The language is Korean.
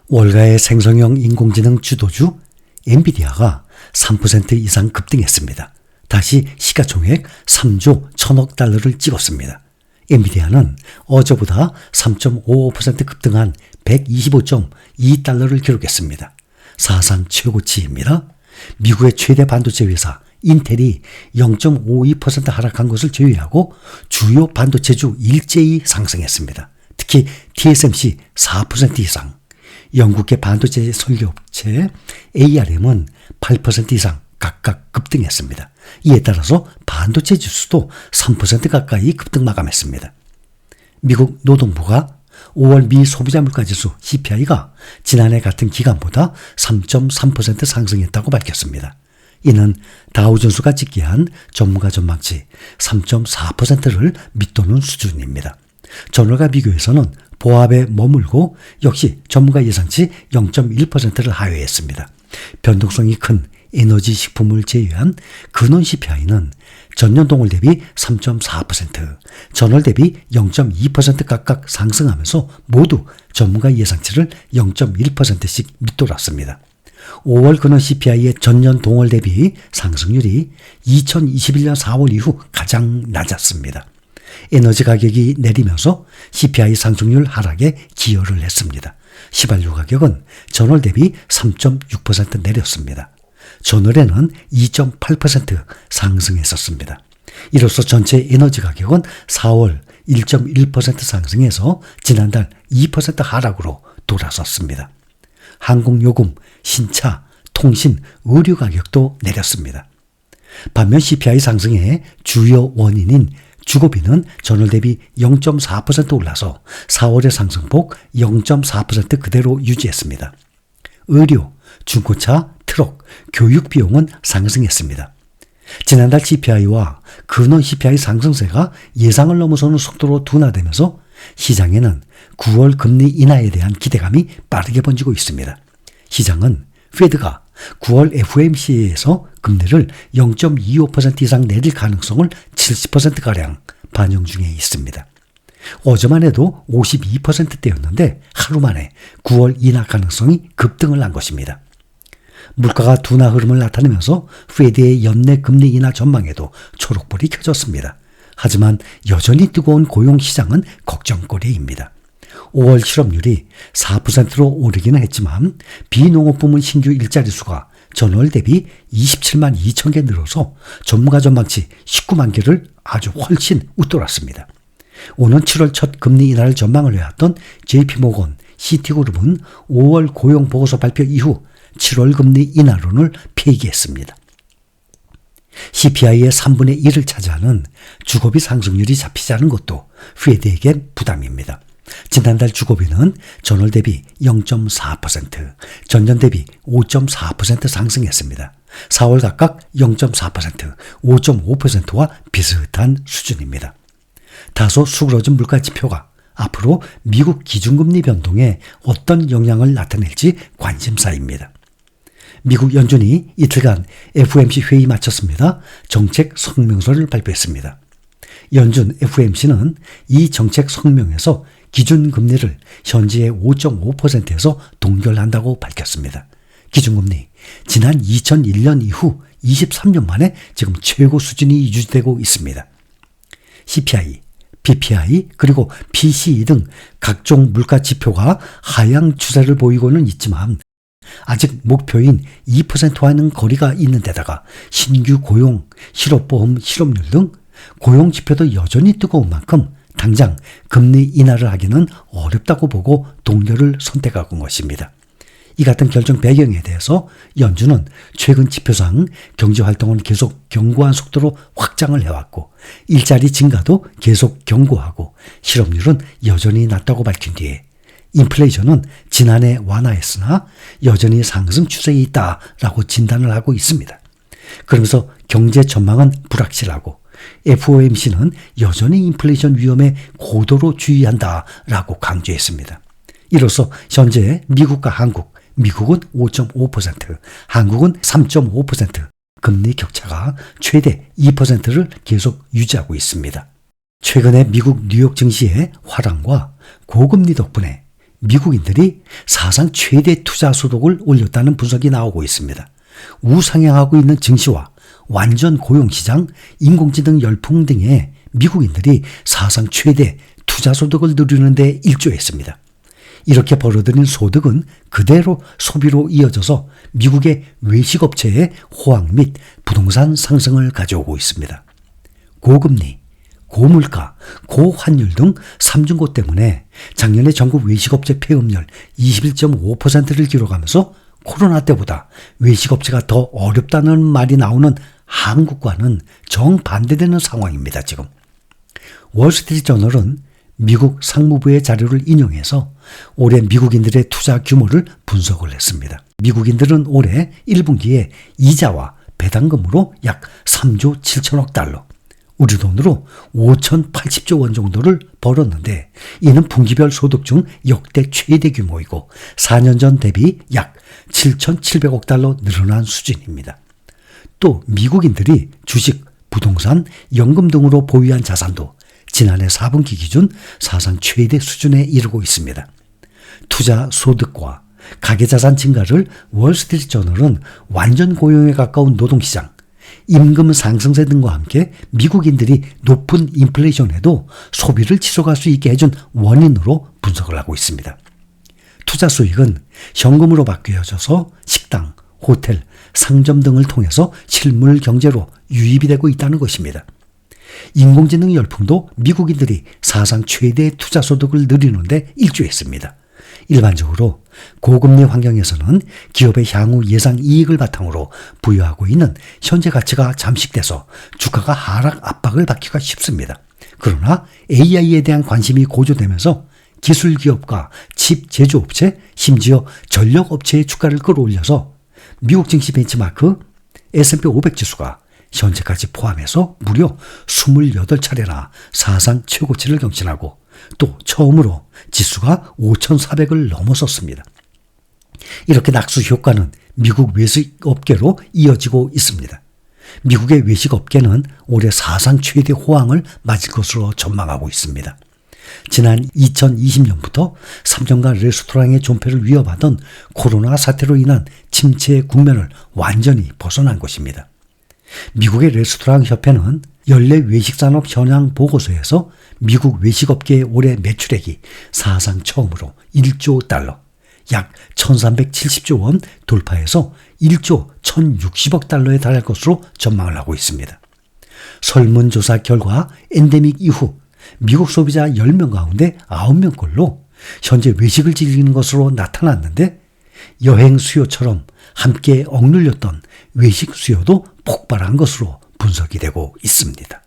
월가의 생성형 인공지능 주도주 엔비디아가 3% 이상 급등했습니다. 다시 시가총액 3조 1천억 달러를 찍었습니다. 엔비디아는 어제보다 3.55% 급등한 125.2달러를 기록했습니다. 사상 최고치입니다. 미국의 최대 반도체 회사 인텔이 0.52% 하락한 것을 제외하고 주요 반도체주 일제히 상승했습니다. 특히 TSMC 4% 이상, 영국계 반도체 설계업체 ARM은 8% 이상 각각 급등했습니다. 이에 따라서 반도체 지수도 3% 가까이 급등 마감했습니다. 미국 노동부가 5월 미 소비자 물가지수 CPI가 지난해 같은 기간보다 3.3% 상승했다고 밝혔습니다. 이는 다우존스가 집계한 전문가 전망치 3.4%를 밑도는 수준입니다. 전월과 비교해서는 보합에 머물고 역시 전문가 예상치 0.1%를 하회했습니다. 변동성이 큰 에너지 식품을 제외한 근원 CPI는 전년 동월 대비 3.4%, 전월 대비 0.2% 각각 상승하면서 모두 전문가 예상치를 0.1%씩 밑돌았습니다. 5월 근원 CPI의 전년 동월 대비 상승률이 2021년 4월 이후 가장 낮았습니다. 에너지 가격이 내리면서 CPI 상승률 하락에 기여를 했습니다. 휘발유 가격은 전월 대비 3.6% 내렸습니다. 전월에는 2.8% 상승했었습니다. 이로써 전체 에너지 가격은 4월 1.1% 상승해서 지난달 2% 하락으로 돌아섰습니다. 항공요금, 신차, 통신, 의류 가격도 내렸습니다. 반면 CPI 상승의 주요 원인인 주거비는 전월 대비 0.4% 올라서 4월의 상승폭 0.4% 그대로 유지했습니다. 의료, 중고차, 트럭, 교육 비용은 상승했습니다. 지난달 CPI와 근원 CPI 상승세가 예상을 넘어서는 속도로 둔화되면서 시장에는 9월 금리 인하에 대한 기대감이 빠르게 번지고 있습니다. 시장은 페드가 9월 FOMC에서 금리를 0.25% 이상 내릴 가능성을 70%가량 반영 중에 있습니다. 어제만 해도 52%대였는데 하루 만에 9월 인하 가능성이 급등을 한 것입니다. 물가가 둔화 흐름을 나타내면서 페드의 연내 금리 인하 전망에도 초록불이 켜졌습니다. 하지만 여전히 뜨거운 고용시장은 걱정거리입니다. 5월 실업률이 4%로 오르기는 했지만 비농업 부문 신규 일자리 수가 전월 대비 27만 2천 개 늘어서 전문가 전망치 19만 개를 아주 훨씬 웃돌았습니다. 오는 7월 첫 금리 인하를 전망을 해왔던 JP모건, 시티그룹은 5월 고용보고서 발표 이후 7월 금리 인하론을 폐기했습니다. CPI의 3분의 1을 차지하는 주거비 상승률이 잡히지 않은 것도 페드에겐 부담입니다. 지난달 주거비는 전월 대비 0.4%, 전년 대비 5.4% 상승했습니다. 4월 각각 0.4%, 5.5%와 비슷한 수준입니다. 다소 수그러진 물가지표가 앞으로 미국 기준금리 변동에 어떤 영향을 나타낼지 관심사입니다. 미국 연준이 이틀간 FOMC 회의 마쳤습니다. 정책 성명서를 발표했습니다. 연준 FOMC는 이 정책 성명에서 기준금리를 현재의 5.5%에서 동결한다고 밝혔습니다. 기준금리, 지난 2001년 이후 23년 만에 지금 최고 수준이 유지되고 있습니다. CPI, PPI 그리고 PCE 등 각종 물가 지표가 하향 추세를 보이고는 있지만 아직 목표인 2%와는 거리가 있는 데다가 신규 고용, 실업보험 실업률 등 고용 지표도 여전히 뜨거운 만큼 당장 금리 인하를 하기는 어렵다고 보고 동결을 선택한 것입니다. 이 같은 결정 배경에 대해서 연준은 최근 지표상 경제활동은 계속 견고한 속도로 확장을 해왔고 일자리 증가도 계속 견고하고 실업률은 여전히 낮다고 밝힌 뒤에 인플레이션은 지난해 완화했으나 여전히 상승 추세에 있다라고 진단을 하고 있습니다. 그러면서 경제 전망은 불확실하고 FOMC는 여전히 인플레이션 위험에 고도로 주의한다라고 강조했습니다. 이로써 현재 미국과 한국, 미국은 5.5%, 한국은 3.5% 금리 격차가 최대 2%를 계속 유지하고 있습니다. 최근에 미국 뉴욕 증시의 화랑과 고금리 덕분에 미국인들이 사상 최대 투자 소득을 올렸다는 분석이 나오고 있습니다. 우상향하고 있는 증시와 완전 고용시장, 인공지능 열풍 등에 미국인들이 사상 최대 투자 소득을 누리는 데 일조했습니다. 이렇게 벌어들인 소득은 그대로 소비로 이어져서 미국의 외식업체의 호황 및 부동산 상승을 가져오고 있습니다. 고금리, 고물가, 고환율 등 3중고 때문에 작년에 전국 외식업체 폐업률 21.5%를 기록하면서 코로나 때보다 외식업체가 더 어렵다는 말이 나오는 한국과는 정반대되는 상황입니다. 지금 월스트리트저널은 미국 상무부의 자료를 인용해서 올해 미국인들의 투자 규모를 분석을 했습니다. 미국인들은 올해 1분기에 이자와 배당금으로 약 3조 7천억 달러, 우리 돈으로 5,080조 원 정도를 벌었는데 이는 분기별 소득 중 역대 최대 규모이고 4년 전 대비 약 7,700억 달러 늘어난 수준입니다. 또 미국인들이 주식, 부동산, 연금 등으로 보유한 자산도 지난해 4분기 기준 사상 최대 수준에 이르고 있습니다. 투자 소득과 가계자산 증가를 월스트리트저널은 완전 고용에 가까운 노동시장, 임금 상승세 등과 함께 미국인들이 높은 인플레이션에도 소비를 지속할 수 있게 해준 원인으로 분석을 하고 있습니다. 투자 수익은 현금으로 바뀌어져서 식당, 호텔, 상점 등을 통해서 실물 경제로 유입이 되고 있다는 것입니다. 인공지능 열풍도 미국인들이 사상 최대 투자 소득을 누리는데 일조했습니다. 일반적으로 고금리 환경에서는 기업의 향후 예상 이익을 바탕으로 부여하고 있는 현재 가치가 잠식돼서 주가가 하락 압박을 받기가 쉽습니다. 그러나 AI에 대한 관심이 고조되면서 기술기업과 칩 제조업체, 심지어 전력업체의 주가를 끌어올려서 미국 증시 벤치마크 S&P 500 지수가 현재까지 포함해서 무려 28차례나 사상 최고치를 경신하고 또 처음으로 지수가 5,400을 넘어섰습니다. 이렇게 낙수 효과는 미국 외식업계로 이어지고 있습니다. 미국의 외식업계는 올해 사상 최대 호황을 맞을 것으로 전망하고 있습니다. 지난 2020년부터 3년간 레스토랑의 존폐를 위협하던 코로나 사태로 인한 침체 국면을 완전히 벗어난 것입니다. 미국의 레스토랑 협회는 연례 외식산업 현황 보고서에서 미국 외식업계의 올해 매출액이 사상 처음으로 1조 달러, 약 1,370조 원 돌파해서 1조 1,060억 달러에 달할 것으로 전망을 하고 있습니다. 설문조사 결과 엔데믹 이후 미국 소비자 10명 가운데 9명꼴로 현재 외식을 즐기는 것으로 나타났는데 여행 수요처럼 함께 억눌렸던 외식 수요도 폭발한 것으로 분석이 되고 있습니다.